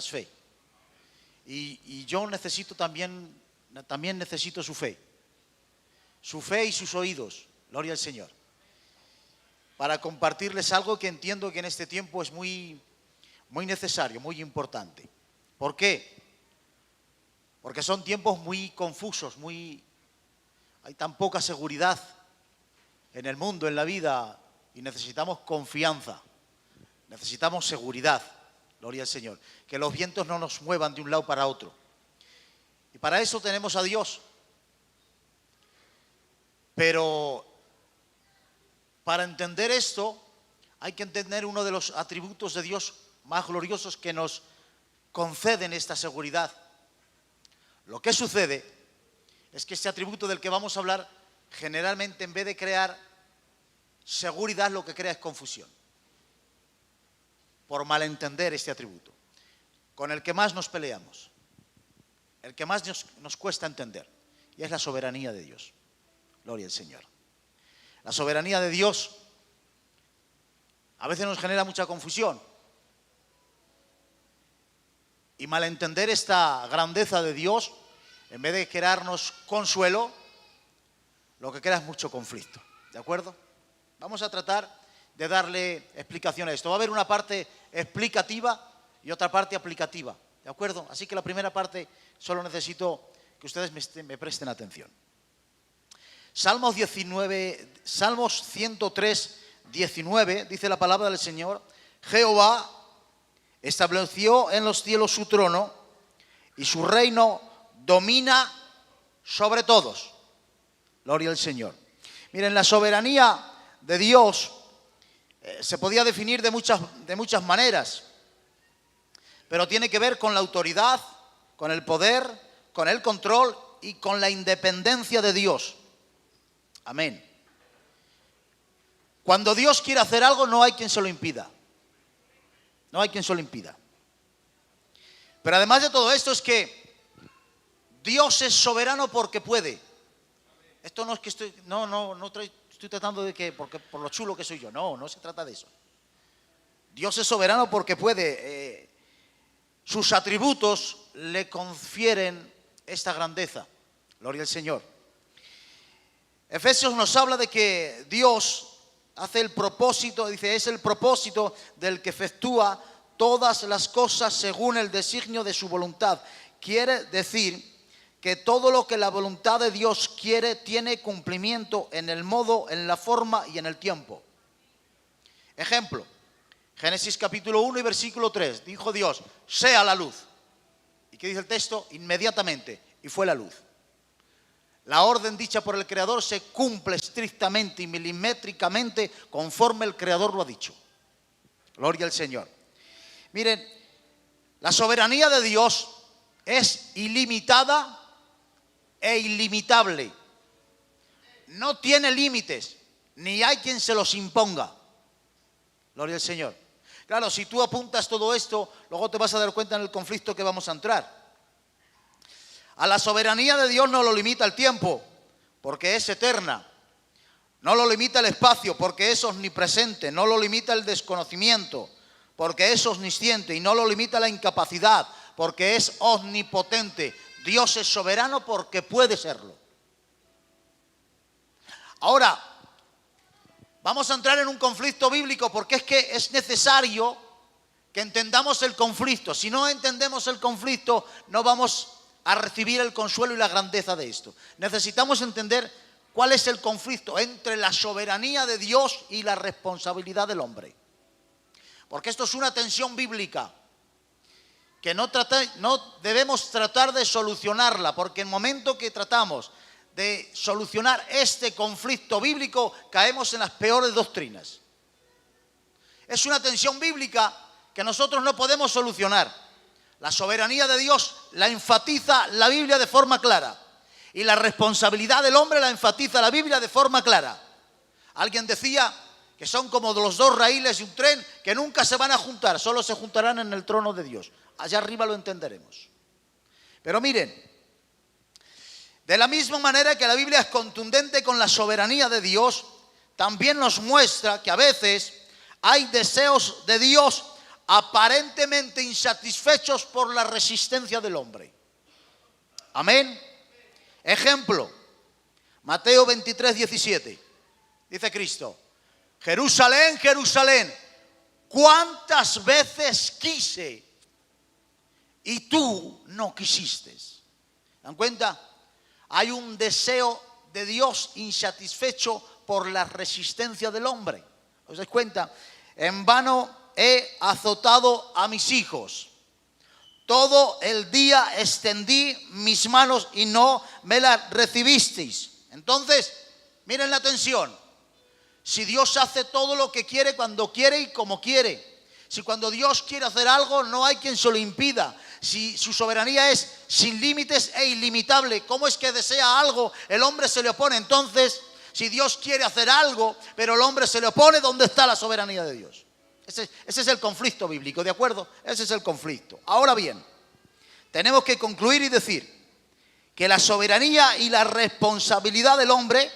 fe. Y yo necesito también necesito su fe. Su fe y sus oídos, gloria al Señor. Para compartirles algo que entiendo que en este tiempo es muy necesario, muy importante. ¿Por qué? Porque son tiempos muy confusos, hay tan poca seguridad en el mundo, en la vida, y necesitamos confianza, necesitamos seguridad, gloria al Señor, que los vientos no nos muevan de un lado para otro. Y para eso tenemos a Dios. Pero para entender esto, hay que entender uno de los atributos de Dios más gloriosos que nos conceden esta seguridad. Lo que sucede es que este atributo del que vamos a hablar, generalmente en vez de crear seguridad, lo que crea es confusión. Por malentender este atributo, con el que más nos peleamos, el que más nos cuesta entender, y es la soberanía de Dios. Gloria al Señor. La soberanía de Dios a veces nos genera mucha confusión. Y malentender esta grandeza de Dios, en vez de crearnos consuelo, lo que crea es mucho conflicto. ¿De acuerdo? Vamos a tratar de darle explicación a esto. Va a haber una parte explicativa y otra parte aplicativa. ¿De acuerdo? Así que la primera parte solo necesito que ustedes me presten atención. Salmos 103, 19, dice la palabra del Señor: Jehová estableció en los cielos su trono y su reino domina sobre todos. Gloria al Señor. Miren, la soberanía de Dios se podía definir de muchas maneras, pero tiene que ver con la autoridad, con el poder, con el control y con la independencia de Dios. Amén. Cuando Dios quiere hacer algo, no hay quien se lo impida. No hay quien se lo impida. Pero además de todo esto es que Dios es soberano porque puede. Esto no es que estoy tratando de que porque por lo chulo que soy yo. No se trata de eso. Dios es soberano porque puede. Sus atributos le confieren esta grandeza. Gloria al Señor. Efesios nos habla de que Dios hace el propósito, dice, es el propósito del que efectúa todas las cosas según el designio de su voluntad. Quiere decir que todo lo que la voluntad de Dios quiere tiene cumplimiento en el modo, en la forma y en el tiempo. Ejemplo, Génesis capítulo 1 y versículo 3, dijo Dios, sea la luz. ¿Y qué dice el texto? Inmediatamente, y fue la luz. La orden dicha por el Creador se cumple estrictamente y milimétricamente conforme el Creador lo ha dicho. Gloria al Señor. Miren, la soberanía de Dios es ilimitada e ilimitable. No tiene límites, ni hay quien se los imponga. Gloria al Señor. Claro, si tú apuntas todo esto, luego te vas a dar cuenta en el conflicto que vamos a entrar. A la soberanía de Dios no lo limita el tiempo, porque es eterna. No lo limita el espacio, porque es omnipresente. No lo limita el desconocimiento, porque es omnisciente. Y no lo limita la incapacidad, porque es omnipotente. Dios es soberano porque puede serlo. Ahora, vamos a entrar en un conflicto bíblico, porque es que es necesario que entendamos el conflicto. Si no entendemos el conflicto, no vamos a recibir el consuelo y la grandeza de esto. Necesitamos entender cuál es el conflicto entre la soberanía de Dios y la responsabilidad del hombre. Porque esto es una tensión bíblica que no debemos tratar de solucionarla, porque en el momento que tratamos de solucionar este conflicto bíblico, caemos en las peores doctrinas. Es una tensión bíblica que nosotros no podemos solucionar. La soberanía de Dios la enfatiza la Biblia de forma clara. Y la responsabilidad del hombre la enfatiza la Biblia de forma clara. Alguien decía que son como los dos raíles de un tren que nunca se van a juntar, solo se juntarán en el trono de Dios. Allá arriba lo entenderemos. Pero miren, de la misma manera que la Biblia es contundente con la soberanía de Dios, también nos muestra que a veces hay deseos de Dios aparentemente insatisfechos por la resistencia del hombre. Amén. Ejemplo, Mateo 23, 17. Dice Cristo: Jerusalén, Jerusalén, ¿cuántas veces quise y tú no quisiste? ¿Dan cuenta? Hay un deseo de Dios insatisfecho por la resistencia del hombre. ¿Os dais cuenta? En vano he azotado a mis hijos. Todo el día extendí mis manos y no me las recibisteis. Entonces, miren la tensión. Si Dios hace todo lo que quiere, cuando quiere y como quiere. Si cuando Dios quiere hacer algo, no hay quien se lo impida. Si su soberanía es sin límites e ilimitable, ¿cómo es que desea algo? El hombre se le opone. Entonces, si Dios quiere hacer algo, pero el hombre se le opone, ¿dónde está la soberanía de Dios? Ese es el conflicto bíblico, ¿de acuerdo? Ese es el conflicto. Ahora bien, tenemos que concluir y decir que la soberanía y la responsabilidad del hombre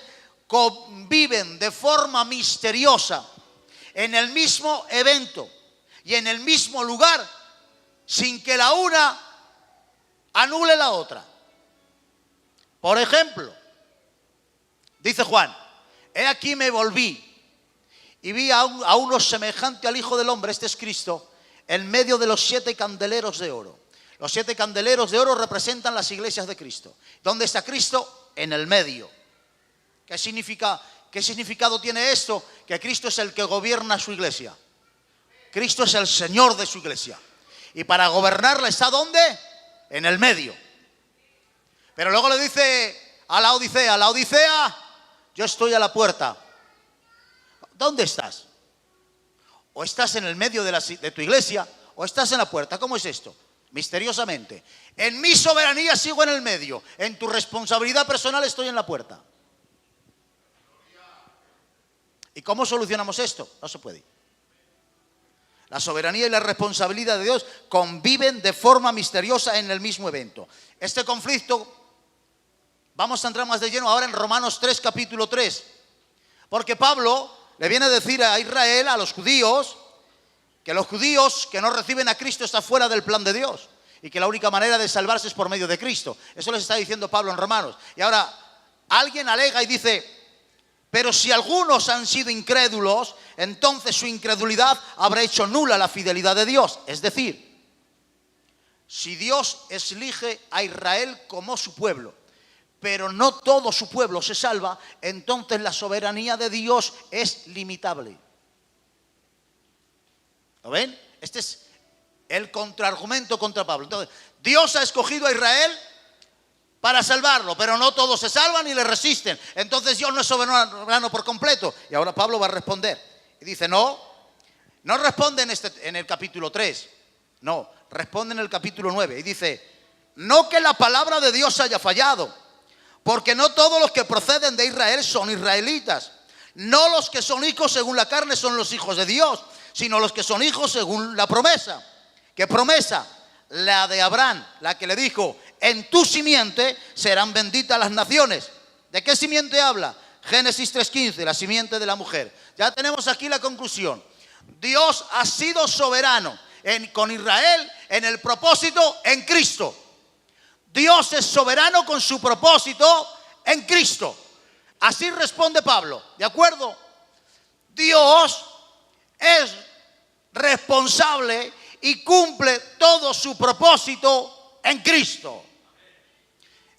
conviven de forma misteriosa en el mismo evento y en el mismo lugar, sin que la una anule la otra. Por ejemplo, dice Juan: he aquí me volví y vi a uno semejante al Hijo del Hombre, este es Cristo, en medio de los 7 candeleros de oro. Los 7 candeleros de oro representan las iglesias de Cristo. ¿Dónde está Cristo? En el medio. ¿Qué significado tiene esto? Que Cristo es el que gobierna su iglesia. Cristo es el Señor de su iglesia. Y para gobernarla, ¿está dónde? En el medio. Pero luego le dice a la Odisea, yo estoy a la puerta. ¿Dónde estás? O estás en el medio de tu iglesia, o estás en la puerta. ¿Cómo es esto? Misteriosamente. En mi soberanía sigo en el medio. En tu responsabilidad personal estoy en la puerta. ¿Y cómo solucionamos esto? No se puede. La soberanía y la responsabilidad de Dios conviven de forma misteriosa en el mismo evento. Este conflicto, vamos a entrar más de lleno ahora en Romanos 3, capítulo 3. Porque Pablo le viene a decir a Israel, a los judíos, que los judíos que no reciben a Cristo están fuera del plan de Dios. Y que la única manera de salvarse es por medio de Cristo. Eso les está diciendo Pablo en Romanos. Y ahora, alguien alega y dice: pero si algunos han sido incrédulos, entonces su incredulidad habrá hecho nula la fidelidad de Dios. Es decir, si Dios elige a Israel como su pueblo, pero no todo su pueblo se salva, entonces la soberanía de Dios es limitable. ¿Lo ven? Este es el contraargumento contra Pablo. Entonces, Dios ha escogido a Israel para salvarlo, pero no todos se salvan y le resisten. Entonces Dios no es soberano por completo. Y ahora Pablo va a responder. Y dice, no responde en el capítulo 3. No, responde en el capítulo 9. Y dice, no que la palabra de Dios haya fallado, porque no todos los que proceden de Israel son israelitas. No los que son hijos según la carne son los hijos de Dios, sino los que son hijos según la promesa. ¿Qué promesa? La de Abraham, la que le dijo, en tu simiente serán benditas las naciones. ¿De qué simiente habla? Génesis 3:15, la simiente de la mujer. Ya tenemos aquí la conclusión. Dios ha sido soberano con Israel en el propósito en Cristo. Dios es soberano con su propósito en Cristo. Así responde Pablo, ¿de acuerdo? Dios es responsable y cumple todo su propósito en Cristo.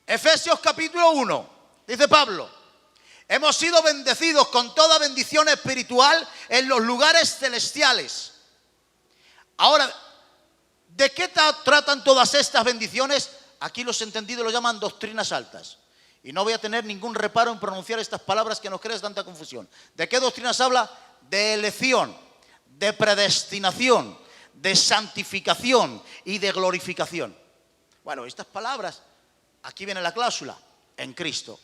Efesios capítulo 1, dice Pablo, hemos sido bendecidos con toda bendición espiritual en los lugares celestiales. Ahora, ¿de qué tratan todas estas bendiciones? Aquí los entendidos lo llaman doctrinas altas. Y no voy a tener ningún reparo en pronunciar estas palabras que nos crean tanta confusión. ¿De qué doctrinas habla? De elección, de predestinación, de santificación y de glorificación. Bueno, estas palabras, aquí viene la cláusula, en Cristo.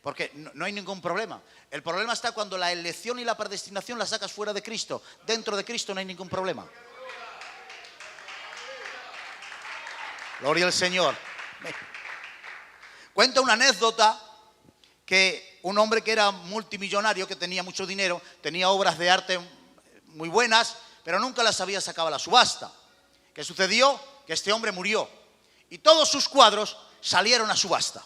Porque no hay ningún problema. El problema está cuando la elección y la predestinación la sacas fuera de Cristo. Dentro de Cristo no hay ningún problema. Gloria al Señor. Cuenta una anécdota que un hombre que era multimillonario, que tenía mucho dinero, tenía obras de arte muy buenas, pero nunca las había sacado a la subasta. ¿Qué sucedió? Que este hombre murió y todos sus cuadros salieron a subasta.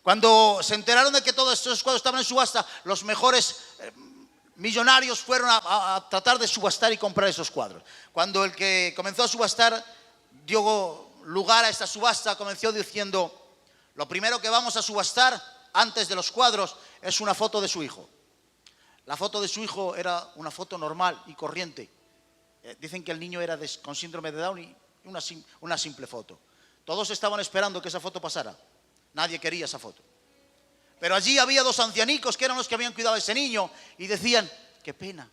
Cuando se enteraron de que todos estos cuadros estaban en subasta, los mejores millonarios fueron a tratar de subastar y comprar esos cuadros. Cuando el que comenzó a subastar dio lugar a esta subasta, comenzó diciendo: lo primero que vamos a subastar antes de los cuadros es una foto de su hijo. La foto de su hijo era una foto normal y corriente. Dicen que el niño era con síndrome de Down y una simple foto. Todos estaban esperando que esa foto pasara. Nadie quería esa foto. Pero allí había dos ancianicos que eran los que habían cuidado a ese niño y decían: qué pena,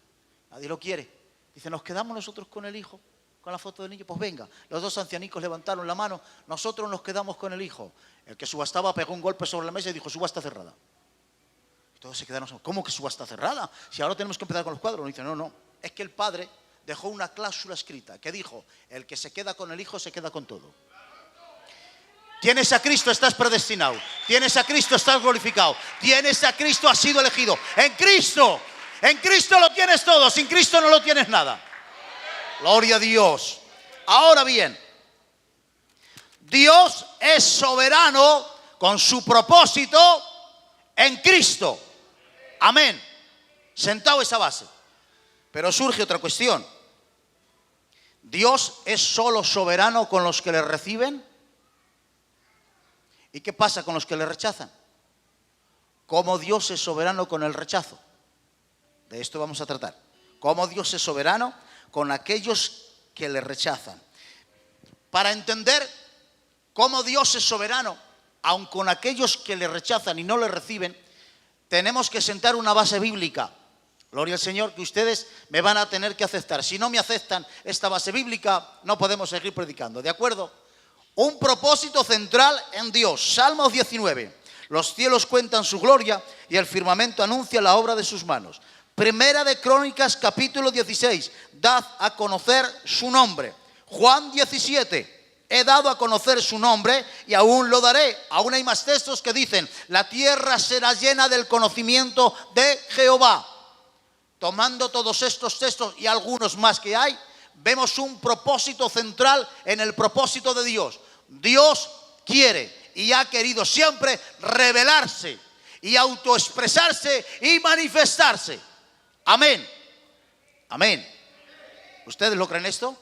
nadie lo quiere. Dice: ¿nos quedamos nosotros con el hijo, con la foto del niño? Pues venga. Los dos ancianicos levantaron la mano: nosotros nos quedamos con el hijo. El que subastaba pegó un golpe sobre la mesa y dijo: subasta cerrada. Y todos se quedaron: ¿cómo que subasta cerrada? Si ahora tenemos que empezar con los cuadros. Y dice: no, es que el padre dejó una cláusula escrita que dijo: el que se queda con el hijo se queda con todo. Tienes a Cristo, estás predestinado. Tienes a Cristo, estás glorificado. Tienes a Cristo, has sido elegido. En Cristo lo tienes todo. Sin Cristo no lo tienes nada. Gloria a Dios. Ahora bien, Dios es soberano con su propósito en Cristo. Amén. Sentado esa base. Pero surge otra cuestión. ¿Dios es solo soberano con los que le reciben? ¿Y qué pasa con los que le rechazan? ¿Cómo Dios es soberano con el rechazo? De esto vamos a tratar. ¿Cómo Dios es soberano con aquellos que le rechazan? Para entender cómo Dios es soberano, aun con aquellos que le rechazan y no le reciben, tenemos que sentar una base bíblica. Gloria al Señor, que ustedes me van a tener que aceptar. Si no me aceptan esta base bíblica, no podemos seguir predicando. ¿De acuerdo? Un propósito central en Dios. Salmos 19. Los cielos cuentan su gloria y el firmamento anuncia la obra de sus manos. Primera de Crónicas, capítulo 16. Dad a conocer su nombre. Juan 17. He dado a conocer su nombre y aún lo daré. Aún hay más textos que dicen: la tierra será llena del conocimiento de Jehová. Tomando todos estos textos y algunos más que hay, vemos un propósito central en el propósito de Dios. Dios quiere y ha querido siempre revelarse y autoexpresarse y manifestarse. Amén. Amén. ¿Ustedes lo creen esto?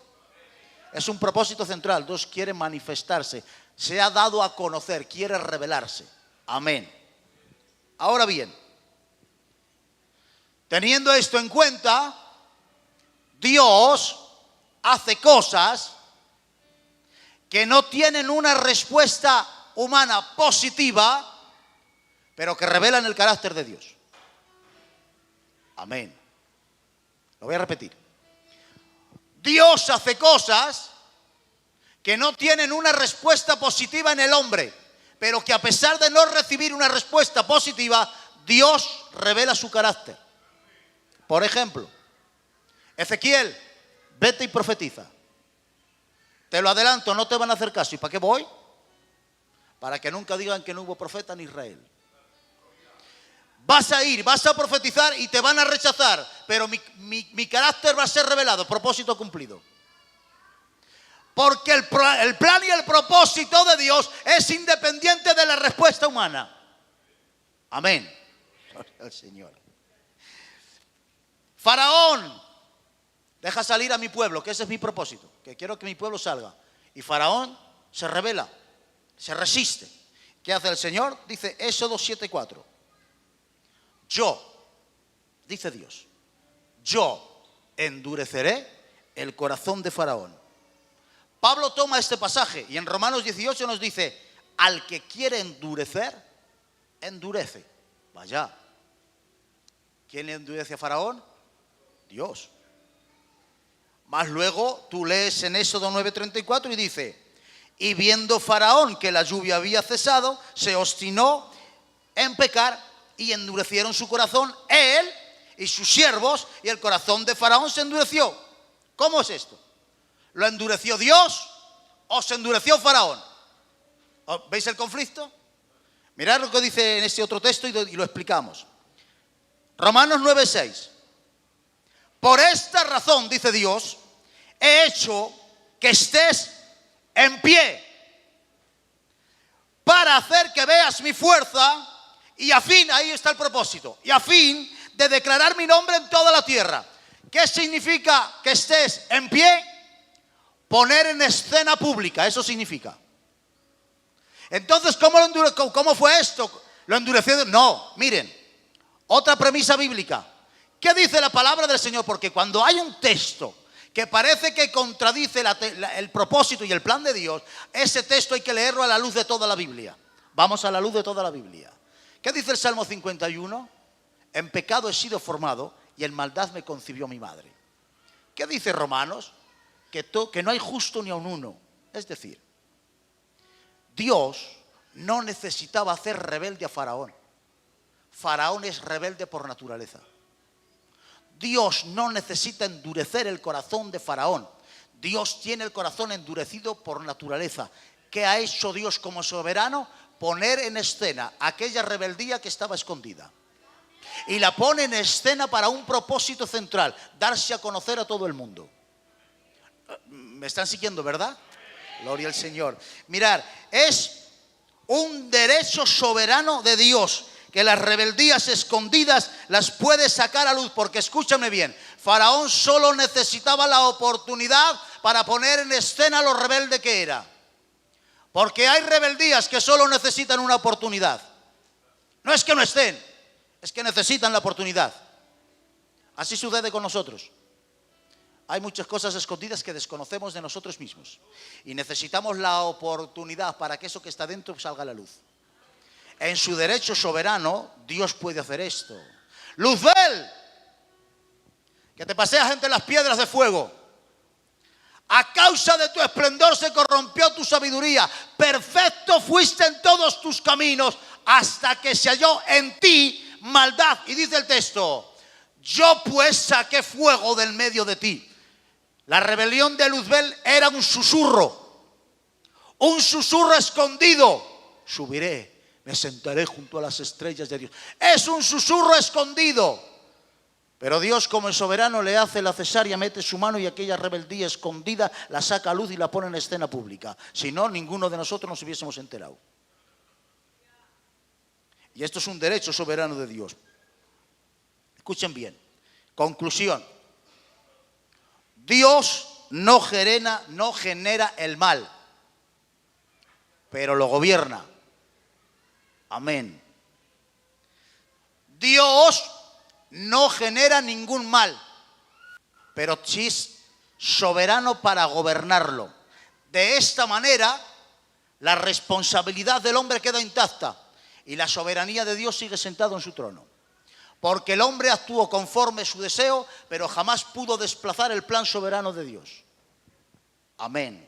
Es un propósito central. Dios quiere manifestarse. Se ha dado a conocer, quiere revelarse. Amén. Ahora bien, teniendo esto en cuenta, Dios hace cosas que no tienen una respuesta humana positiva, pero que revelan el carácter de Dios. Amén. Lo voy a repetir. Dios hace cosas que no tienen una respuesta positiva en el hombre, pero que a pesar de no recibir una respuesta positiva, Dios revela su carácter. Por ejemplo, Ezequiel: vete y profetiza. Te lo adelanto, no te van a hacer caso. ¿Y para qué voy? Para que nunca digan que no hubo profeta en Israel. Vas a ir, vas a profetizar y te van a rechazar, pero mi carácter va a ser revelado. Propósito cumplido. Porque el plan y el propósito de Dios es independiente de la respuesta humana. Amén. Gloria al Señor. Faraón: deja salir a mi pueblo, que ese es mi propósito, que quiero que mi pueblo salga. Y Faraón se rebela, se resiste. ¿Qué hace el Señor? Dice Éxodo 7:4. Yo, dice Dios, yo endureceré el corazón de Faraón. Pablo toma este pasaje y en Romanos 18 nos dice: al que quiere endurecer, endurece. Vaya. ¿Quién endurece a Faraón? Dios. Más luego tú lees en Éxodo 9:34 y dice: y viendo Faraón que la lluvia había cesado, se obstinó en pecar y endurecieron su corazón, él y sus siervos, y el corazón de Faraón se endureció. ¿Cómo es esto? ¿Lo endureció Dios o se endureció Faraón? ¿Veis el conflicto? Mirad lo que dice en este otro texto y lo explicamos. Romanos 9:6. por esta razón, dice Dios, he hecho que estés en pie para hacer que veas mi fuerza y a fin, ahí está el propósito, y a fin de declarar mi nombre en toda la tierra. ¿Qué significa que estés en pie? Poner en escena pública, eso significa. Entonces, ¿cómo fue esto? ¿Lo endureció? No, miren, otra premisa bíblica. ¿Qué dice la palabra del Señor? Porque cuando hay un texto que parece que contradice el propósito y el plan de Dios, ese texto hay que leerlo a la luz de toda la Biblia. Vamos a la luz de toda la Biblia. ¿Qué dice el Salmo 51? En pecado he sido formado y en maldad me concibió mi madre. ¿Qué dice Romanos? Que no hay justo ni aun uno. Es decir, Dios no necesitaba hacer rebelde a Faraón. Faraón es rebelde por naturaleza. Dios no necesita endurecer el corazón de Faraón. Dios tiene el corazón endurecido por naturaleza. ¿Qué ha hecho Dios como soberano? Poner en escena aquella rebeldía que estaba escondida. Y la pone en escena para un propósito central: darse a conocer a todo el mundo. ¿Me están siguiendo, verdad? Gloria al Señor. Mirad, es un derecho soberano de Dios que las rebeldías escondidas las puede sacar a luz. Porque escúchame bien, Faraón solo necesitaba la oportunidad para poner en escena lo rebelde que era. Porque hay rebeldías que solo necesitan una oportunidad. No es que no estén, es que necesitan la oportunidad. Así sucede con nosotros. Hay muchas cosas escondidas que desconocemos de nosotros mismos. Y necesitamos la oportunidad para que eso que está dentro salga a la luz. En su derecho soberano, Dios puede hacer esto. Luzbel, que te paseas entre las piedras de fuego. A causa de tu esplendor se corrompió tu sabiduría. Perfecto fuiste en todos tus caminos hasta que se halló en ti maldad. Y dice el texto: yo pues saqué fuego del medio de ti. La rebelión de Luzbel era un susurro escondido. Subiré, me sentaré junto a las estrellas de Dios. Es un susurro escondido. Pero Dios, como el soberano, le hace la cesárea, mete su mano y aquella rebeldía escondida la saca a luz y la pone en escena pública. Si no, ninguno de nosotros nos hubiésemos enterado. Y esto es un derecho soberano de Dios. Escuchen bien. Conclusión. Dios no genera el mal, pero lo gobierna. Amén. Dios no genera ningún mal, pero sí es soberano para gobernarlo. De esta manera, la responsabilidad del hombre queda intacta y la soberanía de Dios sigue sentado en su trono. Porque el hombre actuó conforme a su deseo, pero jamás pudo desplazar el plan soberano de Dios. Amén.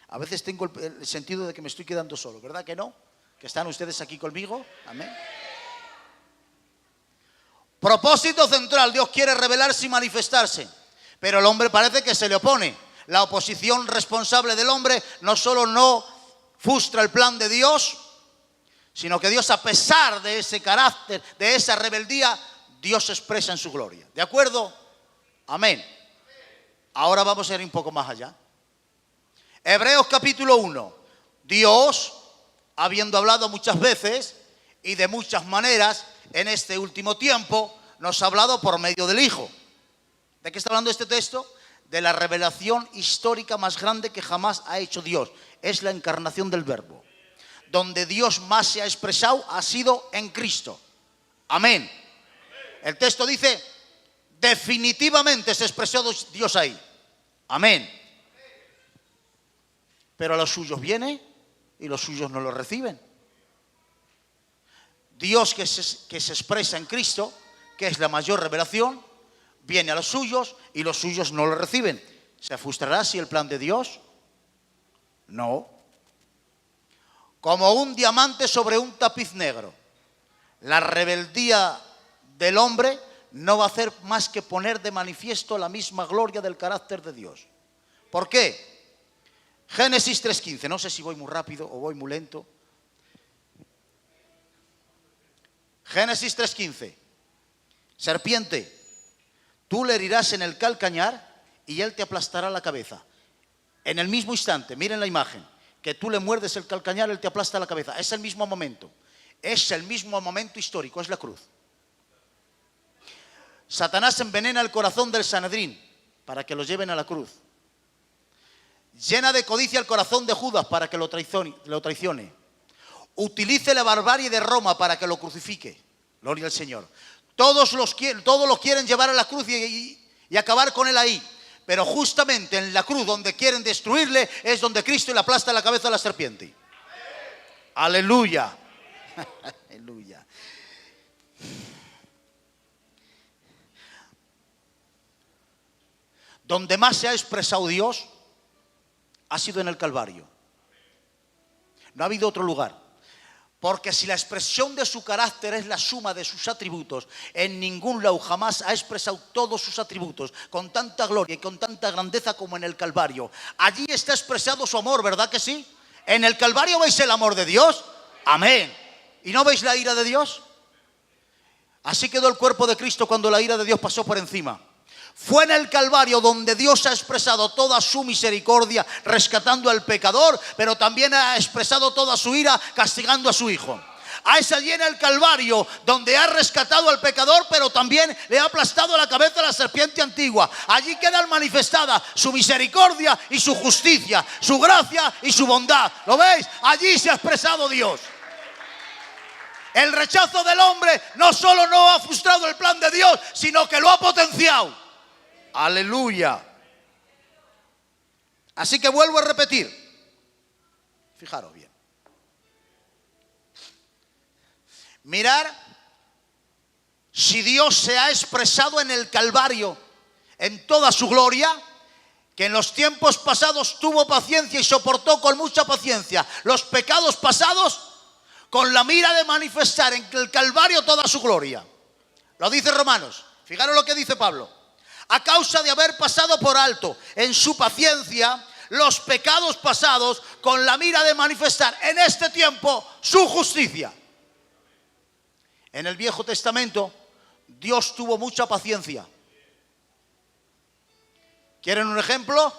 A veces tengo el sentido de que me estoy quedando solo, ¿verdad que no? Que están ustedes aquí conmigo. Amén. Propósito central: Dios quiere revelarse y manifestarse, pero el hombre parece que se le opone. La oposición responsable del hombre no solo no frustra el plan de Dios, sino que Dios, a pesar de ese carácter, de esa rebeldía, Dios se expresa en su gloria. ¿De acuerdo? Amén. Ahora vamos a ir un poco más allá. Hebreos capítulo 1. Dios, habiendo hablado muchas veces y de muchas maneras en este último tiempo, nos ha hablado por medio del Hijo. ¿De qué está hablando este texto? De la revelación histórica más grande que jamás ha hecho Dios. Es la encarnación del Verbo. Donde Dios más se ha expresado ha sido en Cristo. Amén. El texto dice: definitivamente se expresó Dios ahí. Amén. Pero a los suyos viene y los suyos no lo reciben. Dios que se expresa en Cristo, que es la mayor revelación, viene a los suyos y los suyos no lo reciben. ¿Se frustrará así el plan de Dios? No. Como un diamante sobre un tapiz negro, la rebeldía del hombre no va a hacer más que poner de manifiesto la misma gloria del carácter de Dios. ¿Por qué? Génesis 3:15. No sé si voy muy rápido o voy muy lento. Génesis 3:15. Serpiente, tú le herirás en el calcañar y él te aplastará la cabeza. En el mismo instante, miren la imagen, que tú le muerdes el calcañar, él te aplasta la cabeza. Es el mismo momento. Es el mismo momento histórico, es la cruz. Satanás envenena el corazón del Sanedrín para que lo lleven a la cruz. Llena de codicia el corazón de Judas para que lo traicione. Utilice la barbarie de Roma para que lo crucifique. Gloria al Señor. Todos lo quieren llevar a la cruz y acabar con él ahí. Pero justamente en la cruz donde quieren destruirle es donde Cristo le aplasta la cabeza a la serpiente. Aleluya. Aleluya. Donde más se ha expresado Dios ha sido en el Calvario. No ha habido otro lugar. Porque si la expresión de su carácter es la suma de sus atributos, en ningún lado jamás ha expresado todos sus atributos con tanta gloria y con tanta grandeza como en el Calvario. Allí está expresado su amor, ¿verdad que sí? ¿En el Calvario veis el amor de Dios? Amén. ¿Y no veis la ira de Dios? Así quedó el cuerpo de Cristo cuando la ira de Dios pasó por encima. Fue en el Calvario donde Dios ha expresado toda su misericordia rescatando al pecador, pero también ha expresado toda su ira castigando a su Hijo. Es allí en el Calvario donde ha rescatado al pecador, pero también le ha aplastado la cabeza a la serpiente antigua. Allí quedan manifestadas su misericordia y su justicia, su gracia y su bondad. ¿Lo veis? Allí se ha expresado Dios. El rechazo del hombre no solo no ha frustrado el plan de Dios, sino que lo ha potenciado. Aleluya. Así que vuelvo a repetir. Fijaros bien. Mirar si Dios se ha expresado en el Calvario en toda su gloria, que en los tiempos pasados tuvo paciencia y soportó con mucha paciencia los pecados pasados con la mira de manifestar en el Calvario toda su gloria. Lo dice Romanos. Fijaros lo que dice Pablo. A causa de haber pasado por alto en su paciencia los pecados pasados con la mira de manifestar en este tiempo su justicia. En el Viejo Testamento Dios tuvo mucha paciencia. ¿Quieren un ejemplo?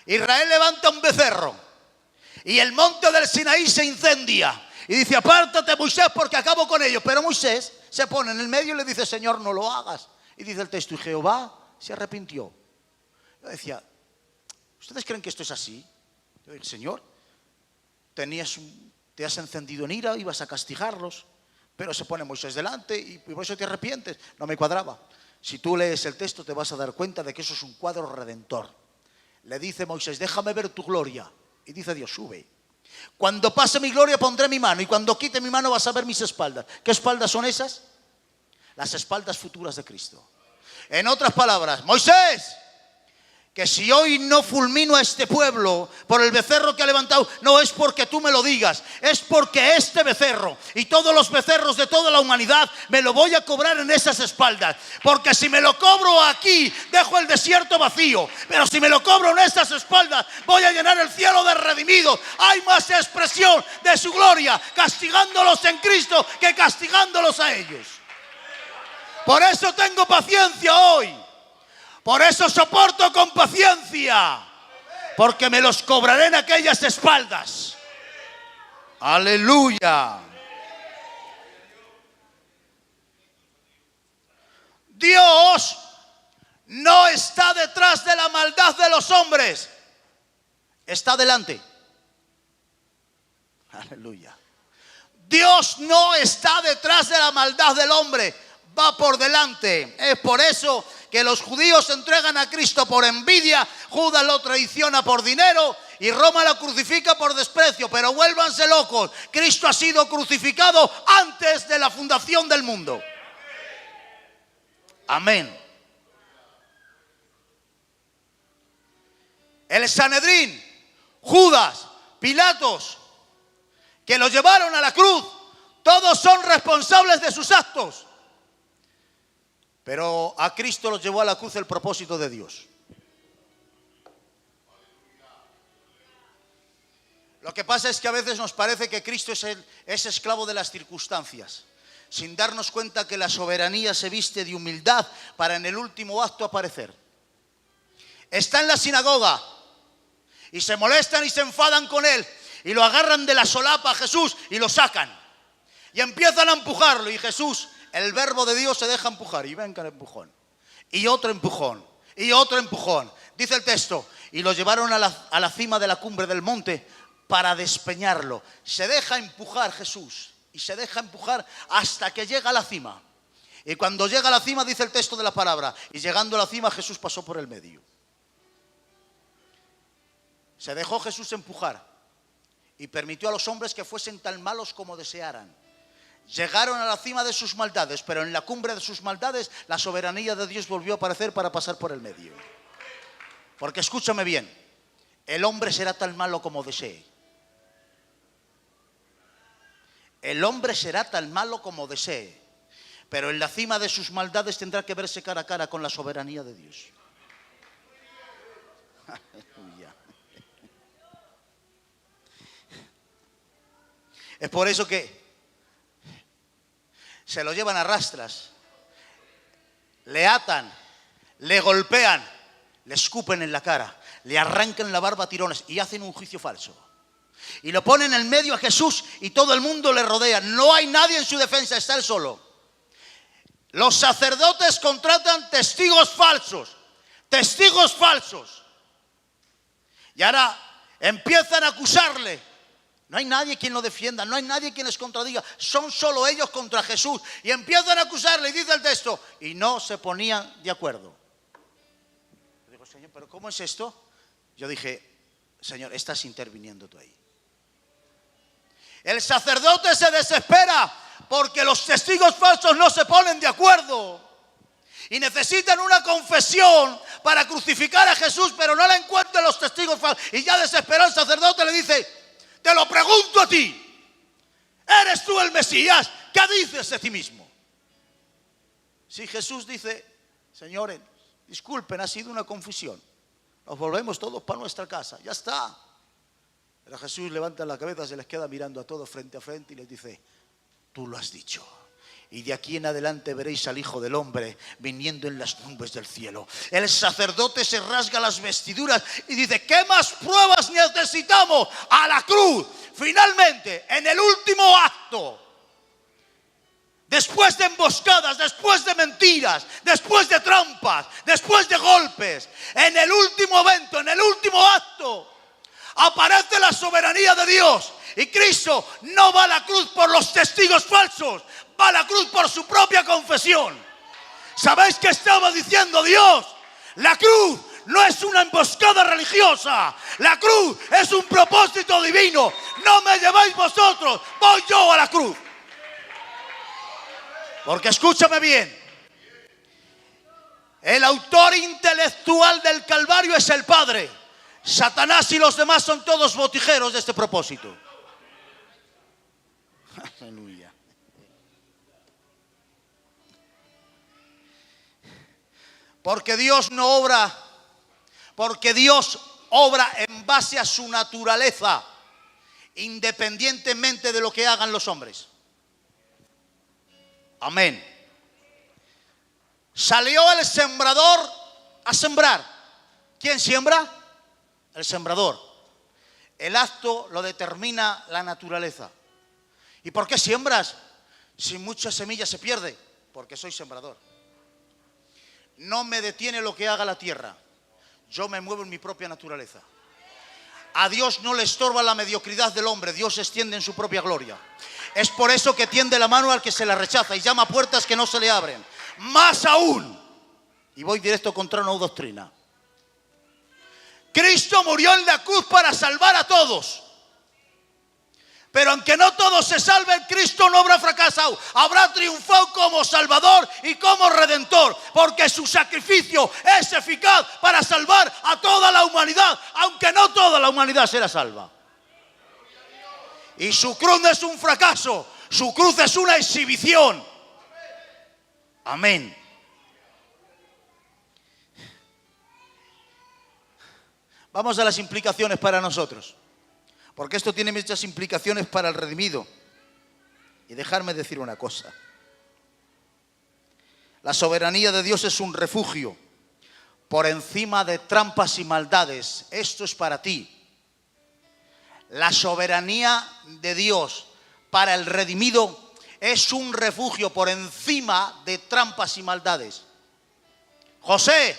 Israel levanta un becerro y el monte del Sinaí se incendia. Y dice, apártate Moisés porque acabo con ellos. Pero Moisés se pone en el medio y le dice, Señor, no lo hagas. Y dice el texto, y Jehová se arrepintió. Yo decía, ¿ustedes creen que esto es así? Yo dije, Señor, te has encendido en ira, ibas a castigarlos, pero se pone Moisés delante y por eso te arrepientes. No me cuadraba. Si tú lees el texto te vas a dar cuenta de que eso es un cuadro redentor. Le dice Moisés, déjame ver tu gloria. Y dice Dios, sube. Cuando pase mi gloria pondré mi mano y cuando quite mi mano vas a ver mis espaldas. ¿Qué espaldas son esas? Las espaldas futuras de Cristo. En otras palabras, Moisés, que si hoy no fulmino a este pueblo por el becerro que ha levantado, no es porque tú me lo digas, es porque este becerro y todos los becerros de toda la humanidad me lo voy a cobrar en esas espaldas. Porque si me lo cobro aquí, dejo el desierto vacío, pero si me lo cobro en estas espaldas, voy a llenar el cielo de redimidos. Hay más expresión de su gloria castigándolos en Cristo que castigándolos a ellos. Por eso tengo paciencia hoy. Por eso soporto con paciencia. Porque me los cobraré en aquellas espaldas. Aleluya. Dios no está detrás de la maldad de los hombres. Está delante. Aleluya. Dios no está detrás de la maldad del hombre. Va por delante. Es por eso que los judíos se entregan a Cristo por envidia, Judas lo traiciona por dinero y Roma lo crucifica por desprecio. Pero vuélvanse locos, Cristo ha sido crucificado antes de la fundación del mundo. Amén. El Sanedrín, Judas, Pilatos, que lo llevaron a la cruz, todos son responsables de sus actos. Pero a Cristo los llevó a la cruz el propósito de Dios. Lo que pasa es que a veces nos parece que Cristo es esclavo de las circunstancias. sin darnos cuenta que la soberanía se viste de humildad para en el último acto aparecer. Está en la sinagoga y se molestan y se enfadan con él y lo agarran de la solapa a Jesús y lo sacan y empiezan a empujarlo, y Jesús, el verbo de Dios, se deja empujar y venga el empujón y otro empujón y otro empujón. Dice el texto, y lo llevaron a la cima de la cumbre del monte para despeñarlo. Se deja empujar Jesús y se deja empujar hasta que llega a la cima. Y cuando llega a la cima, dice el texto de la palabra, y llegando a la cima Jesús pasó por el medio. Se dejó Jesús empujar y permitió a los hombres que fuesen tan malos como desearan. Llegaron a la cima de sus maldades, pero en la cumbre de sus maldades la soberanía de Dios volvió a aparecer para pasar por el medio. Porque escúchame bien, el hombre será tan malo como desee. El hombre será tan malo como desee, pero en la cima de sus maldades tendrá que verse cara a cara con la soberanía de Dios. Aleluya. Es por eso que se lo llevan a rastras, le atan, le golpean, le escupen en la cara, le arrancan la barba a tirones y hacen un juicio falso. Y lo ponen en medio a Jesús y todo el mundo le rodea. No hay nadie en su defensa, está él solo. Los sacerdotes contratan testigos falsos. Testigos falsos. Y ahora empiezan a acusarle. No hay nadie quien lo defienda, no hay nadie quien les contradiga. Son solo ellos contra Jesús. Y empiezan a acusarle, y dice el texto, y no se ponían de acuerdo. Yo digo, Señor, ¿pero cómo es esto? Yo dije, Señor, estás interviniendo tú ahí. El sacerdote se desespera porque los testigos falsos no se ponen de acuerdo y necesitan una confesión para crucificar a Jesús, pero no la encuentran los testigos falsos. Y ya desesperado el sacerdote le dice, te lo pregunto a ti, ¿eres tú el Mesías? ¿Qué dices de ti mismo? Si Jesús dice, señores, disculpen, ha sido una confusión, nos volvemos todos para nuestra casa, ya está. Pero Jesús levanta la cabeza, se les queda mirando a todos frente a frente y les dice, tú lo has dicho. Y de aquí en adelante veréis al Hijo del Hombre viniendo en las nubes del cielo. El sacerdote se rasga las vestiduras y dice, ¿qué más pruebas necesitamos? A la cruz. Finalmente, en el último acto, después de emboscadas, después de mentiras, después de trampas, después de golpes, en el último evento, en el último acto, aparece la soberanía de Dios. Y Cristo no va a la cruz por los testigos falsos, va a la cruz por su propia confesión. ¿Sabéis qué estaba diciendo Dios? La cruz no es una emboscada religiosa, la cruz es un propósito divino. No me lleváis vosotros, voy yo a la cruz. Porque escúchame bien, el autor intelectual del Calvario es el Padre. Satanás y los demás son todos botijeros de este propósito. Aleluya. Porque Dios no obra, porque Dios obra en base a su naturaleza, independientemente de lo que hagan los hombres. Amén. Salió el sembrador a sembrar. ¿Quién siembra? El sembrador. El acto lo determina la naturaleza. ¿Y por qué siembras? Si mucha semilla se pierde. Porque soy sembrador. No me detiene lo que haga la tierra. Yo me muevo en mi propia naturaleza. A Dios no le estorba la mediocridad del hombre. Dios se extiende en su propia gloria. Es por eso que tiende la mano al que se la rechaza y llama a puertas que no se le abren. Más aún, y voy directo contra una doctrina, Cristo murió en la cruz para salvar a todos. Pero aunque no todos se salven, Cristo no habrá fracasado. Habrá triunfado como Salvador y como Redentor. Porque su sacrificio es eficaz para salvar a toda la humanidad. Aunque no toda la humanidad será salva. Y su cruz no es un fracaso. Su cruz es una exhibición. Amén. Vamos a las implicaciones para nosotros. Porque esto tiene muchas implicaciones para el redimido. Y dejarme decir una cosa. La soberanía de Dios es un refugio por encima de trampas y maldades. Esto es para ti. La soberanía de Dios para el redimido es un refugio por encima de trampas y maldades. José,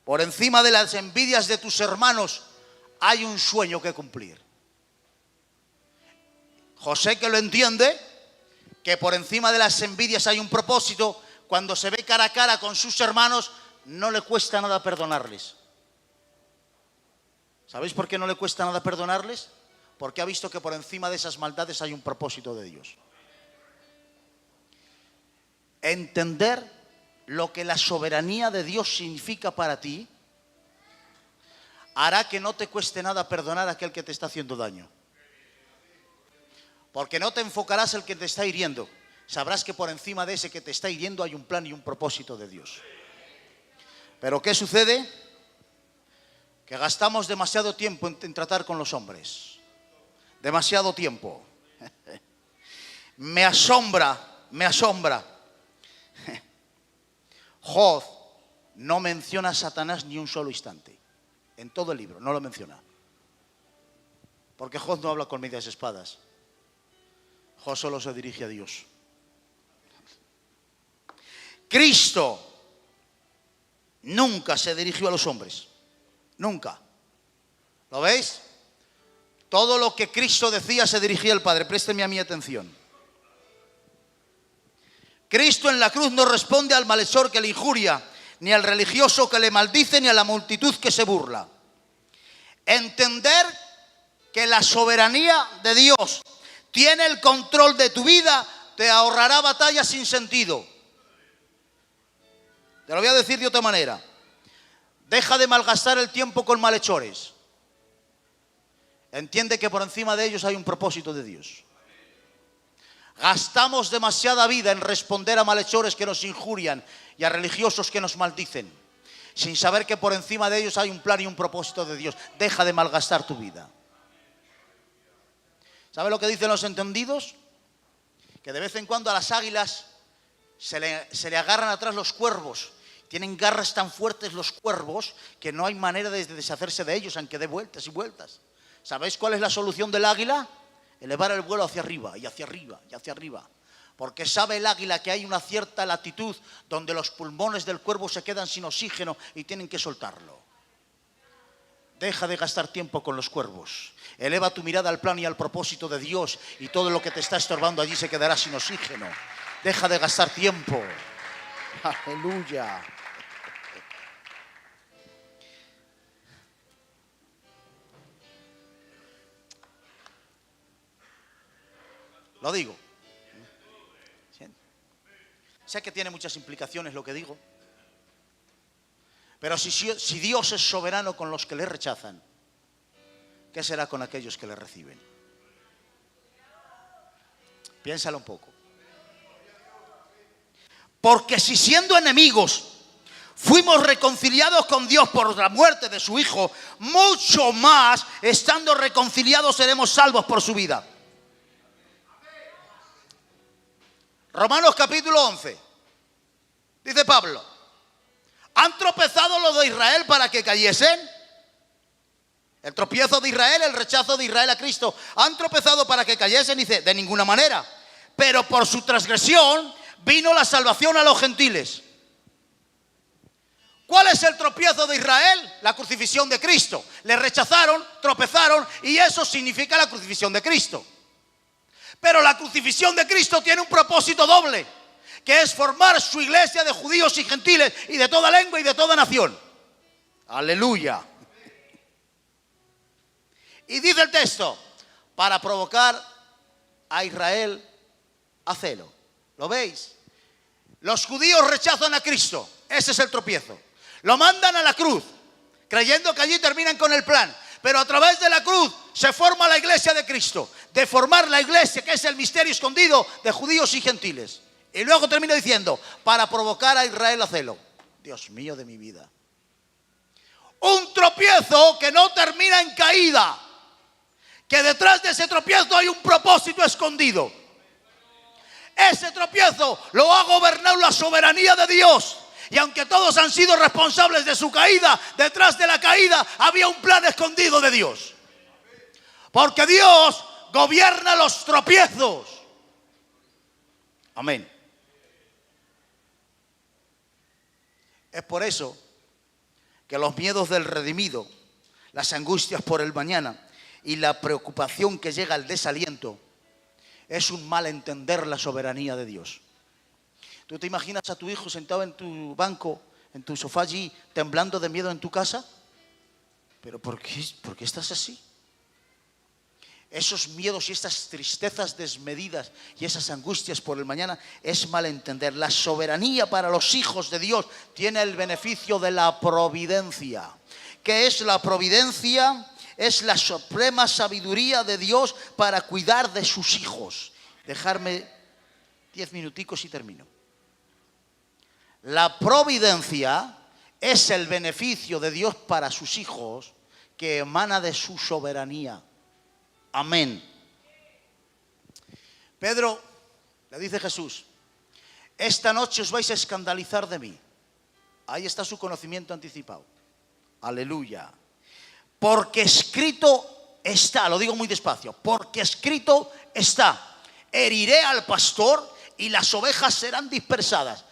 por encima de las envidias de tus hermanos hay un sueño que cumplir. José, que lo entiende, que por encima de las envidias hay un propósito, cuando se ve cara a cara con sus hermanos, no le cuesta nada perdonarles. ¿Sabéis por qué no le cuesta nada perdonarles? Porque ha visto que por encima de esas maldades hay un propósito de Dios. Entender lo que la soberanía de Dios significa para ti hará que no te cueste nada perdonar a aquel que te está haciendo daño. Porque no te enfocarás en el que te está hiriendo. Sabrás que por encima de ese que te está hiriendo hay un plan y un propósito de Dios. Pero ¿qué sucede? Que gastamos demasiado tiempo en tratar con los hombres. Demasiado tiempo. Me asombra. Job no menciona a Satanás ni un solo instante. En todo el libro, no lo menciona. Porque Job no habla con medias espadas. Job solo se dirige a Dios. Cristo nunca se dirigió a los hombres. Nunca. ¿Lo veis? Todo lo que Cristo decía se dirigía al Padre. Présteme a mi atención. Cristo en la cruz no responde al malhechor que le injuria, ni al religioso que le maldice, ni a la multitud que se burla. Entender que la soberanía de Dios tiene el control de tu vida te ahorrará batallas sin sentido. Te lo voy a decir de otra manera. Deja de malgastar el tiempo con malhechores. Entiende que por encima de ellos hay un propósito de Dios. Gastamos demasiada vida en responder a malhechores que nos injurian y a religiosos que nos maldicen, sin saber que por encima de ellos hay un plan y un propósito de Dios. Deja de malgastar tu vida. ¿Sabe lo que dicen los entendidos? Que de vez en cuando a las águilas se le agarran atrás los cuervos. Tienen garras tan fuertes los cuervos que no hay manera de deshacerse de ellos, aunque dé vueltas y vueltas. ¿Sabéis cuál es la solución del águila? Elevar el vuelo hacia arriba y hacia arriba y hacia arriba. Porque sabe el águila que hay una cierta latitud donde los pulmones del cuervo se quedan sin oxígeno y tienen que soltarlo. Deja de gastar tiempo con los cuervos. Eleva tu mirada al plan y al propósito de Dios y todo lo que te está estorbando allí se quedará sin oxígeno. Deja de gastar tiempo. Aleluya. Lo digo. Sé que tiene muchas implicaciones lo que digo. Pero si Dios es soberano con los que le rechazan, ¿qué será con aquellos que le reciben? Piénsalo un poco. Porque si siendo enemigos fuimos reconciliados con Dios por la muerte de su Hijo, mucho más, estando reconciliados, seremos salvos por su vida. Romanos capítulo 11. Dice Pablo: ¿han tropezado los de Israel para que cayesen? El tropiezo de Israel, el rechazo de Israel a Cristo. ¿Han tropezado para que cayesen? Dice, de ninguna manera. Pero por su transgresión vino la salvación a los gentiles. ¿Cuál es el tropiezo de Israel? La crucifixión de Cristo. Le rechazaron, tropezaron y eso significa la crucifixión de Cristo. Pero la crucifixión de Cristo tiene un propósito doble, que es formar su iglesia de judíos y gentiles y de toda lengua y de toda nación. Aleluya. Y dice el texto, para provocar a Israel a celo. ¿Lo veis? Los judíos rechazan a Cristo. Ese es el tropiezo. Lo mandan a la cruz, creyendo que allí terminan con el plan. Pero a través de la cruz se forma la iglesia de Cristo. De formar la iglesia, que es el misterio escondido de judíos y gentiles. Y luego termina diciendo, para provocar a Israel a celo. Dios mío de mi vida. Un tropiezo que no termina en caída. Que detrás de ese tropiezo hay un propósito escondido. ese tropiezo lo ha gobernado la soberanía de Dios. Y aunque todos han sido responsables de su caída, detrás de la caída había un plan escondido de Dios. Porque Dios gobierna los tropiezos. Amén. Es por eso que los miedos del redimido, las angustias por el mañana y la preocupación que llega al desaliento es un mal entender la soberanía de Dios. ¿Tú te imaginas a tu hijo sentado en tu banco, en tu sofá allí, temblando de miedo en tu casa? ¿Pero por qué estás así? Esos miedos y estas tristezas desmedidas y esas angustias por el mañana es malentender. La soberanía para los hijos de Dios tiene el beneficio de la providencia. ¿Qué es la providencia? Es la suprema sabiduría de Dios para cuidar de sus hijos. Dejarme 10 minuticos y termino. La providencia es el beneficio de Dios para sus hijos que emana de su soberanía. Amén. Pedro, le dice Jesús, esta noche os vais a escandalizar de mí. Ahí está su conocimiento anticipado. Aleluya. Porque escrito está, lo digo muy despacio, porque escrito está, heriré al pastor y las ovejas serán dispersadas.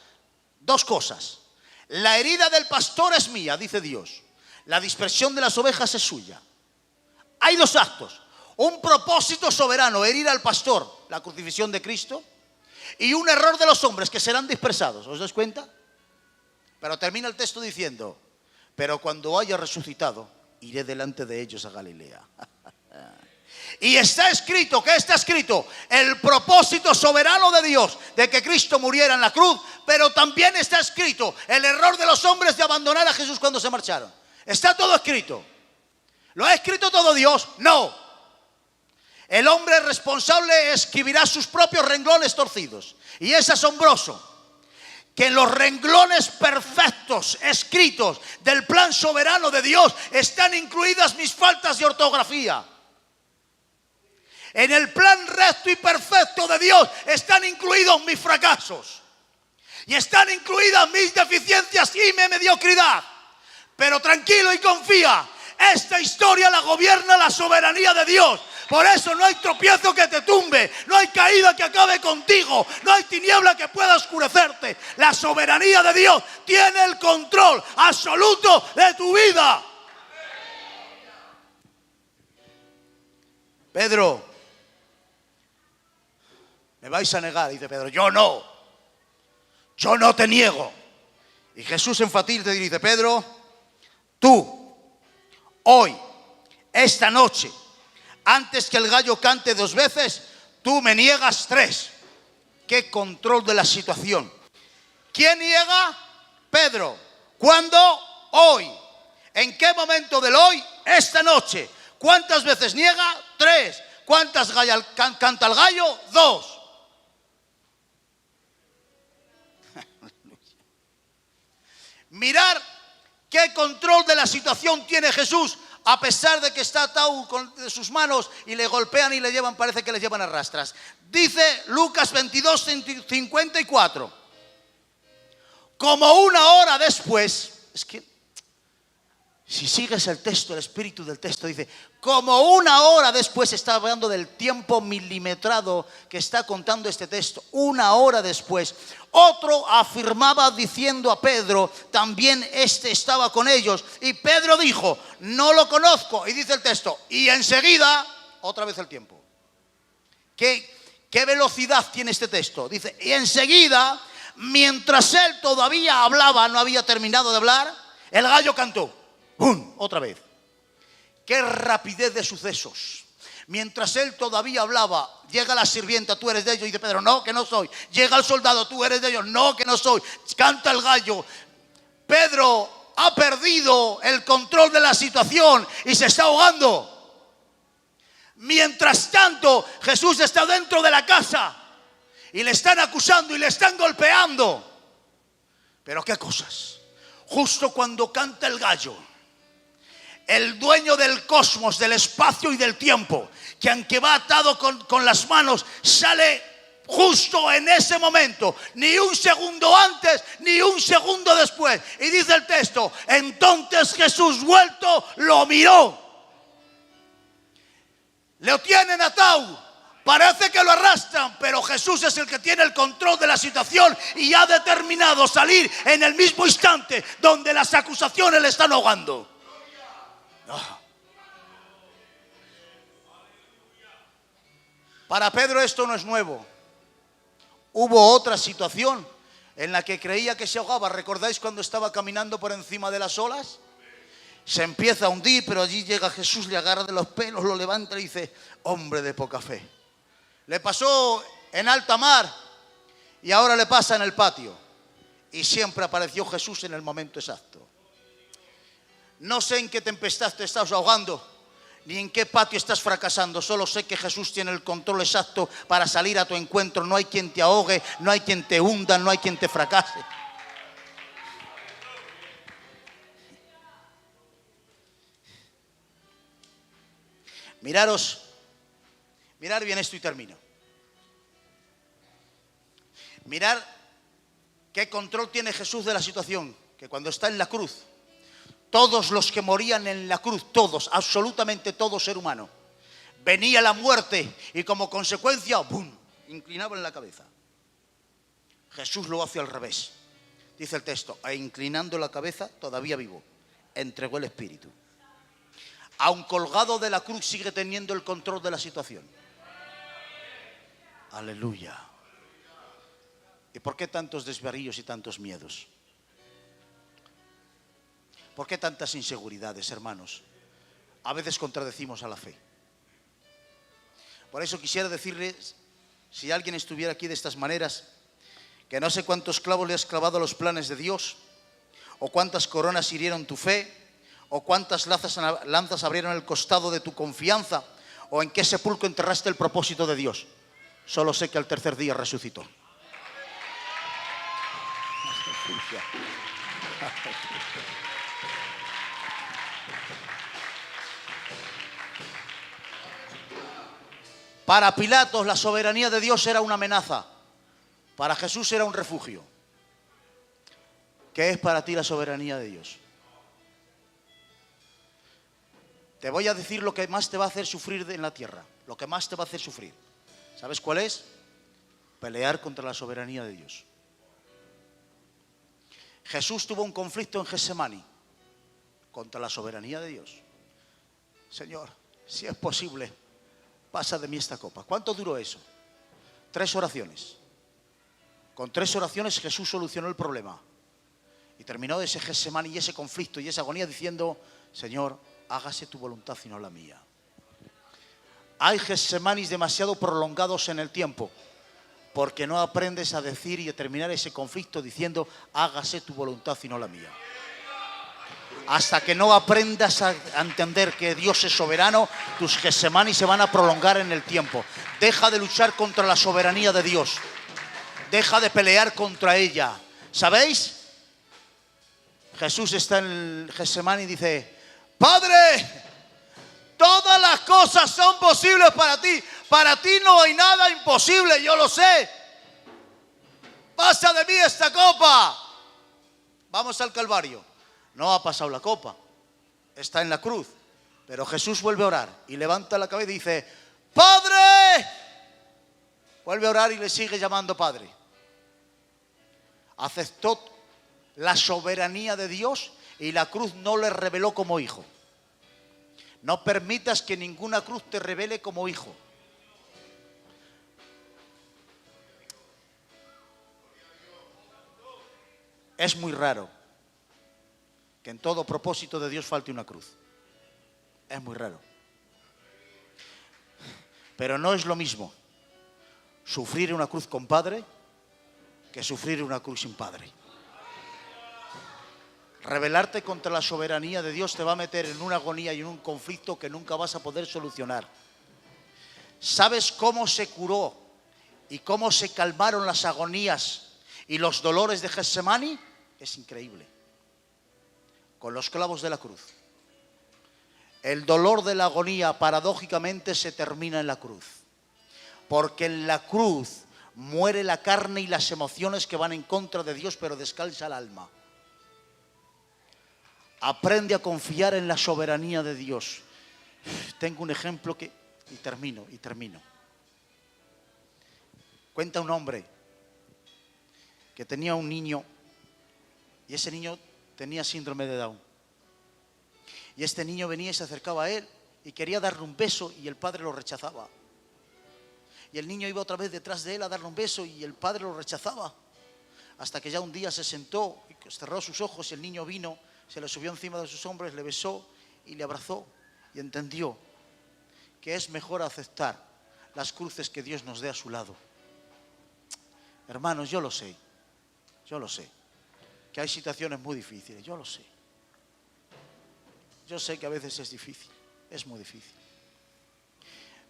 Dos cosas. La herida del pastor es mía, dice Dios. La dispersión de las ovejas es suya. Hay dos actos. Un propósito soberano, herir al pastor, la crucifixión de Cristo, y un error de los hombres que serán dispersados. ¿Os dais cuenta? Pero termina el texto diciendo, pero cuando haya resucitado, iré delante de ellos a Galilea. Y está escrito, ¿qué está escrito? El propósito soberano de Dios de que Cristo muriera en la cruz, pero también está escrito el error de los hombres de abandonar a Jesús cuando se marcharon. Está todo escrito. ¿Lo ha escrito todo Dios? No. El hombre responsable escribirá sus propios renglones torcidos. Y es asombroso que en los renglones perfectos escritos del plan soberano de Dios están incluidas mis faltas de ortografía. En el plan recto y perfecto de Dios están incluidos mis fracasos. Y están incluidas mis deficiencias y mi mediocridad. Pero tranquilo y confía, esta historia la gobierna la soberanía de Dios. Por eso no hay tropiezo que te tumbe, no hay caída que acabe contigo, no hay tiniebla que pueda oscurecerte. La soberanía de Dios tiene el control absoluto de tu vida. Pedro, me vais a negar, dice Pedro. Yo no te niego. Y Jesús enfatiza y dice, Pedro, tú, hoy, esta noche, antes que el gallo cante 2 veces, tú me niegas 3. Qué control de la situación. ¿Quién niega? Pedro. ¿Cuándo? Hoy. ¿En qué momento del hoy? Esta noche. ¿Cuántas veces niega? 3. ¿Cuántas canta el gallo? 2. Mirar qué control de la situación tiene Jesús, a pesar de que está atado con sus manos y le golpean y le llevan, parece que le llevan a rastras. Dice Lucas 22:54. Como 1 hora después, es que si sigues el texto, el espíritu del texto dice, como 1 hora después, está hablando del tiempo milimetrado que está contando este texto. 1 hora después, otro afirmaba diciendo a Pedro, también este estaba con ellos. Y Pedro dijo, no lo conozco. Y dice el texto, y enseguida, otra vez el tiempo. ¿Qué velocidad tiene este texto? Dice, y enseguida, mientras él todavía hablaba, no había terminado de hablar, el gallo cantó. ¡Bum! Otra vez. ¡Qué rapidez de sucesos! Mientras él todavía hablaba, llega la sirvienta, tú eres de ellos. Y dice Pedro, no, que no soy. Llega el soldado, tú eres de ellos. No, que no soy. Canta el gallo. Pedro ha perdido el control de la situación y se está ahogando. Mientras tanto, Jesús está dentro de la casa y le están acusando y le están golpeando. Pero qué cosas. Justo cuando canta el gallo, el dueño del cosmos, del espacio y del tiempo, que aunque va atado con las manos, sale justo en ese momento, ni un segundo antes, ni un segundo después. Y dice el texto, entonces Jesús vuelto lo miró. Lo tienen atado, parece que lo arrastran, pero Jesús es el que tiene el control de la situación y ha determinado salir en el mismo instante donde las acusaciones le están ahogando. Oh. Para Pedro esto no es nuevo. Hubo otra situación en la que creía que se ahogaba. ¿Recordáis cuando estaba caminando por encima de las olas? Se empieza a hundir, pero allí llega Jesús, le agarra de los pelos, lo levanta y dice, hombre de poca fe. Le pasó en alta mar y ahora le pasa en el patio. Y siempre apareció Jesús en el momento exacto. No sé en qué tempestad te estás ahogando, ni en qué patio estás fracasando. Solo sé que Jesús tiene el control exacto para salir a tu encuentro. No hay quien te ahogue, no hay quien te hunda, no hay quien te fracase. Mirad bien esto y termino. Mirad qué control tiene Jesús de la situación. Que cuando está en la cruz, todos los que morían en la cruz, todos, absolutamente todo ser humano, venía la muerte y como consecuencia, ¡bum!, inclinaban la cabeza. Jesús lo hace al revés. Dice el texto, e inclinando la cabeza, todavía vivo, entregó el espíritu. Aun colgado de la cruz sigue teniendo el control de la situación. Aleluya. ¿Y por qué tantos desvaríos y tantos miedos? ¿Por qué tantas inseguridades, hermanos? A veces contradecimos a la fe. Por eso quisiera decirles, si alguien estuviera aquí de estas maneras, que no sé cuántos clavos le has clavado a los planes de Dios, o cuántas coronas hirieron tu fe, o cuántas lanzas abrieron el costado de tu confianza, o en qué sepulcro enterraste el propósito de Dios. Solo sé que al tercer día resucitó. Para Pilatos la soberanía de Dios era una amenaza. Para Jesús era un refugio. ¿Qué es para ti la soberanía de Dios? Te voy a decir lo que más te va a hacer sufrir en la tierra. Lo que más te va a hacer sufrir. ¿Sabes cuál es? Pelear contra la soberanía de Dios. Jesús tuvo un conflicto en Getsemaní contra la soberanía de Dios. Señor, si es posible, pasa de mí esta copa. ¿Cuánto duró eso? 3 oraciones. Con 3 oraciones Jesús solucionó el problema. Y terminó ese Getsemaní y ese conflicto y esa agonía diciendo, Señor, hágase tu voluntad y no la mía. Hay Getsemanis demasiado prolongados en el tiempo, porque no aprendes a decir y a terminar ese conflicto diciendo, hágase tu voluntad y no la mía. Hasta que no aprendas a entender que Dios es soberano, tus Getsemanis se van a prolongar en el tiempo. Deja de luchar contra la soberanía de Dios. Deja de pelear contra ella. ¿Sabéis? Jesús está en el Getsemaní y dice, Padre, todas las cosas son posibles para ti. Para ti no hay nada imposible, yo lo sé. Pasa de mí esta copa. Vamos al Calvario. No ha pasado la copa, está en la cruz. Pero Jesús vuelve a orar y levanta la cabeza y dice, ¡Padre! Vuelve a orar y le sigue llamando Padre. Aceptó la soberanía de Dios y la cruz no le reveló como hijo. No permitas que ninguna cruz te revele como hijo. Es muy raro que en todo propósito de Dios falte una cruz. Es muy raro. Pero no es lo mismo sufrir una cruz con padre que sufrir una cruz sin padre. Rebelarte contra la soberanía de Dios te va a meter en una agonía y en un conflicto que nunca vas a poder solucionar. ¿Sabes cómo se curó y cómo se calmaron las agonías y los dolores de Getsemaní? Es increíble. Con los clavos de la cruz. El dolor de la agonía paradójicamente se termina en la cruz. Porque en la cruz Muere la carne y las emociones que van en contra de Dios, pero descansa el alma. Aprende a confiar en la soberanía de Dios. Tengo un ejemplo y termino. Cuenta un hombre que tenía un niño y ese niño tenía síndrome de Down. Y este niño venía y se acercaba a él y quería darle un beso y el padre lo rechazaba. Y el niño iba otra vez detrás de él a darle un beso y el padre lo rechazaba. Hasta que ya un día se sentó y cerró sus ojos y el niño vino, se le subió encima de sus hombros, le besó y le abrazó y entendió que es mejor aceptar las cruces que Dios nos dé a su lado. Hermanos, yo lo sé, que hay situaciones muy difíciles, yo lo sé. Yo sé que a veces es difícil, es muy difícil.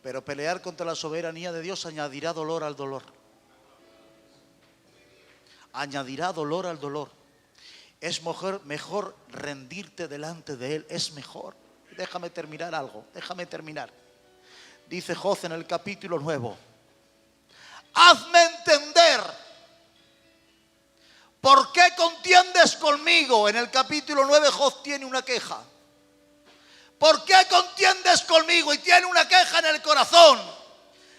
Pero pelear contra la soberanía de Dios añadirá dolor al dolor. Añadirá dolor al dolor. Es mejor rendirte delante de Él, es mejor. Déjame terminar algo, Dice Job en el capítulo 9. Hazme entender por qué contiendes conmigo. En el capítulo 9 Job tiene una queja. ¿Por qué contiendes conmigo? Y tiene una queja en el corazón.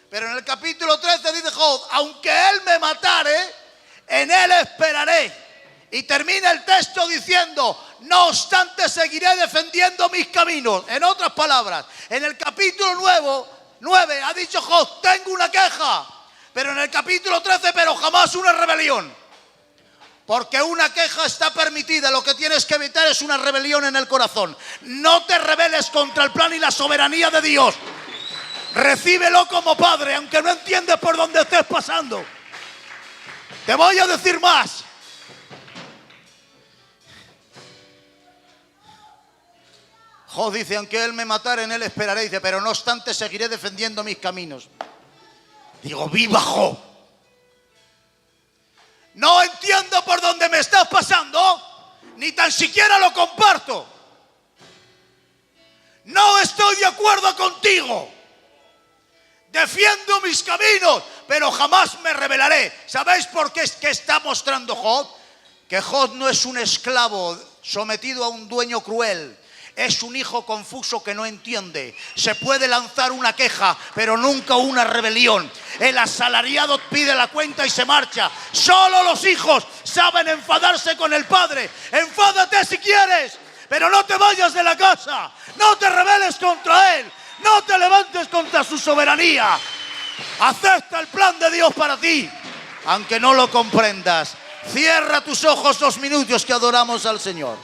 Pero en el capítulo 13 dice Job, aunque Él me matare, en Él esperaré. Y termina el texto diciendo, no obstante seguiré defendiendo mis caminos. En otras palabras, en el capítulo 9 ha dicho Job, tengo una queja. Pero en el capítulo 13, pero jamás una rebelión. Porque una queja está permitida, lo que tienes que evitar es una rebelión en el corazón. No te rebeles contra el plan y la soberanía de Dios. Recíbelo como padre, aunque no entiendes por dónde estés pasando. Te voy a decir más. Job dice, aunque Él me matare, en Él esperaré. Dice, pero no obstante seguiré defendiendo mis caminos. Digo, viva Job. No entiendo por dónde me estás pasando, ni tan siquiera lo comparto. No estoy de acuerdo contigo. Defiendo mis caminos, pero jamás me rebelaré. ¿Sabéis por qué está mostrando Job? Que Job no es un esclavo sometido a un dueño cruel. Es un hijo confuso que no entiende. Se puede lanzar una queja, pero nunca una rebelión. El asalariado pide la cuenta y se marcha. Solo los hijos saben enfadarse con el padre. Enfádate si quieres, pero no te vayas de la casa. No te rebeles contra Él. No te levantes contra su soberanía. Acepta el plan de Dios para ti, aunque no lo comprendas. Cierra tus ojos 2 minutos que adoramos al Señor.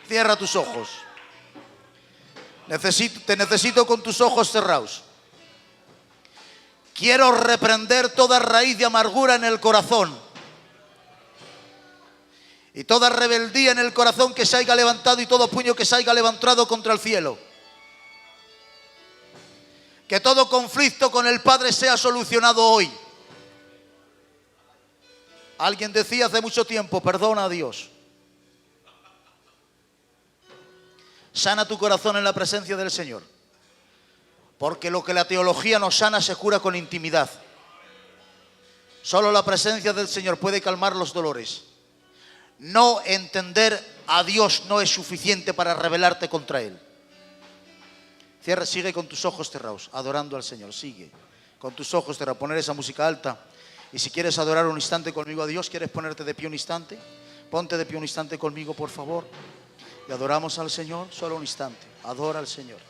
Cierra tus ojos. Te necesito con tus ojos cerrados. Quiero reprender toda raíz de amargura en el corazón y toda rebeldía en el corazón que se haya levantado y todo puño que se haya levantado contra el cielo. Que todo conflicto con el Padre sea solucionado hoy. Alguien decía hace mucho tiempo, perdona a Dios. Sana tu corazón en la presencia del Señor. Porque lo que la teología no sana se cura con intimidad. Solo la presencia del Señor puede calmar los dolores. No entender a Dios no es suficiente para rebelarte contra Él. Cierra, sigue con tus ojos cerrados, adorando al Señor. Sigue con tus ojos cerrados, poner esa música alta. Y si quieres adorar un instante conmigo a Dios, ¿quieres ponerte de pie un instante? Ponte de pie un instante conmigo, por favor. Y adoramos al Señor, solo un instante. Adora al Señor.